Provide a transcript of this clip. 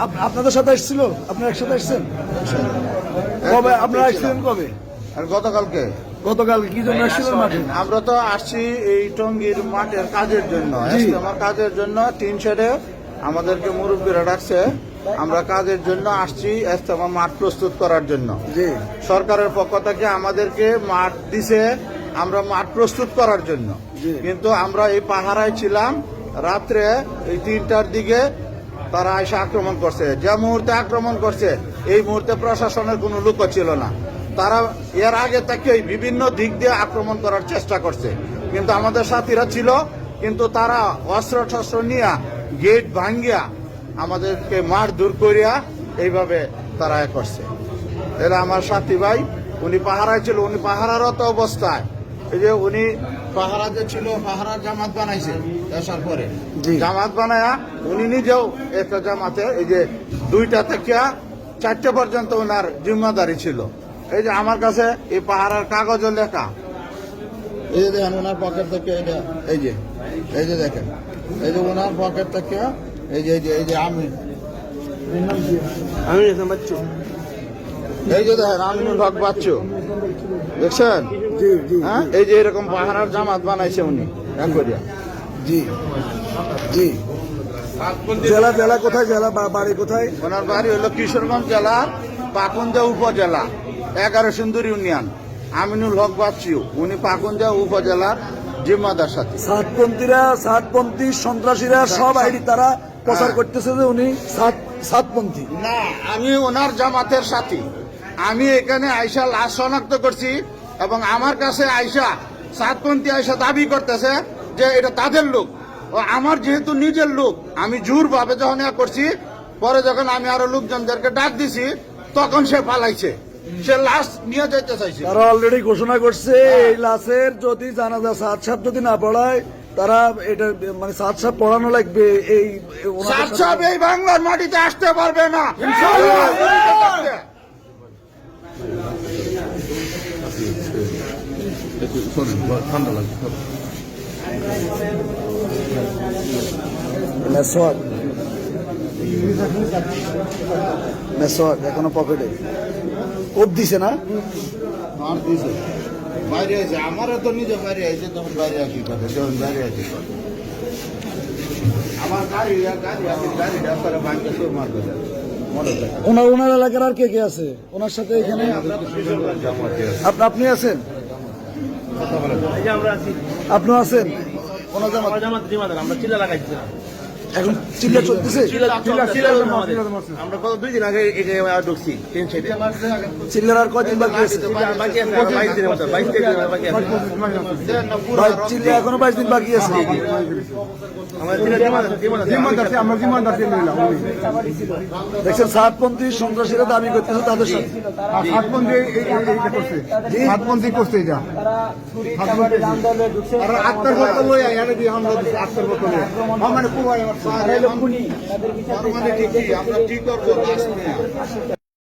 আপনাদের সাথে এসেছিল? আপনারা একসাথে এসেছেন? কবে আপনারা এসেছিলেন? কবে? আর গতকালকে গতকাল কি জন্য এসেছিলেন মাঠে? আমরা তো আসছি এই টঙ্গীর মাঠের কাজের জন্য, আমার কাজের জন্য। টিন শেডে আমাদেরকে মুরব্বীরা ডাকছে, আমরা কাজের জন্য আসছি ইজতেমা মাঠ প্রস্তুত করার জন্য। সরকারের পক্ষ থেকে আমাদেরকে মাঠ দিছে, আমরা মাঠ প্রস্তুত করার জন্য। কিন্তু আমরা এই পাহারায় ছিলাম, রাত্রে এই 3টার দিকে তারা এসে আক্রমণ করছে। যে মুহূর্তে আক্রমণ করছে এই মুহূর্তে প্রশাসনের কোনো লোক ছিল না। তারা এর আগে থেকেই বিভিন্ন দিক দিয়ে আক্রমণ করার চেষ্টা করছে, কিন্তু আমাদের সাথীরা ছিল, কিন্তু তারা অস্ত্র শস্ত্র নিয়ে গেট ভাঙ্গিয়া আমাদেরকে মার দূর করিয়া এইভাবে তারা করছে। এরা আমার সাথী ভাই, উনি পাহারায় ছিল, উনি পাহারারত অবস্থায় এই যে উনি পাহারা যে ছিল, পাহারার জামাত বানাইছে আসার পরে, জামাত বানায়া উনি নিজেও একটা জামাতে এই যে 2টা থেকে 4টে পর্যন্ত ওনার জিম্মাদারি ছিল। এই যে আমার কাছে এই পাহারার কাগজও লেখা, এই যে দেখেন ওনার পকেট থেকে, এই যে দেখেন, এই যে ওনার পকেট থেকে এই যে আমি বাচ্চু, এই যে দেখেন আমিনুল হক বাচ্চু, দেখছেন? হ্যাঁ, এই যে এরকম পাহারার জামাত বানাইছে উনি করিয়া। জেলা জেলা কোথায়? জেলা বাড়ি কোথায়? ওনার বাড়ি হলো কিশোরগঞ্জ জেলার পাকুন্দা উপজেলা 11 সুন্দর ইউনিয়ন। আমিনুল হক বাচ্চু, উনি পাকুন্দা উপজেলার জিম্মাদার সাথে। সাতপন্থী সন্ত্রাসীরা সব আইডি তারা প্রচার করতেছে যে উনি সাতপন্থী। না, আমি ওনার জামাতের সাথী। আমি এখানে আয়সা লাশ শনাক্ত করছি এবং আমার কাছে আয়সা সাতপন্থী আয়সা দাবি করতেছে যে এটা তাদের লোক। ও আমার যেহেতু নিজের লোক, আমি জোর ভাবে যখন করছি, পরে যখন আমি আরো লোকজনদেরকে ডাক দিছি তখন সে পালাইছে, সে লাশ নিয়ে যেতে চাইছে। তারা অলরেডি ঘোষণা করছে এই লাশের যদি জানাজা সাত সাহেব যদি না পড়ায় তারা এটা মানে সাত সাহেব পড়ানো লাগবে। এই সাত সাহেব এই বাংলার মাটিতে আসতে পারবে না। ঠান্ডা লাগছে। এখনো পকেটে কোপ দিছে না? দিছে বাইরে আছে, আমারও তো নিজে বাইরে আছে, তখন বাইরে আসি কথা, যখন বাইরে আসি আমার গাড়িটা তারা বাইকে সব মারবে। ওনার এলাকার আর কে কে আছে ওনার সাথে এখানে? আপনি আছেন? আপনি আছেন? আমরা চিল্লা লাগাইছিলাম, এখন চিল্লা চলতেছে? আমরা গত 2 দিন আগে ঢুকছি ট্রেন সাইডে। চিল্লার আর কয়দিন বাকি আছে? চিল্লা এখনো 22 দিন বাকি আছে। দেখছেন সাতপন্থী সন্ত্রাসীরা দাবি করতেছে তাদের সাথে সাতপন্থী করছে এটা আত্মার বোতল লই আইনে দিয়ে আমরা আত্মার বোতল মানে পুরো আমরা ঠিক করবো।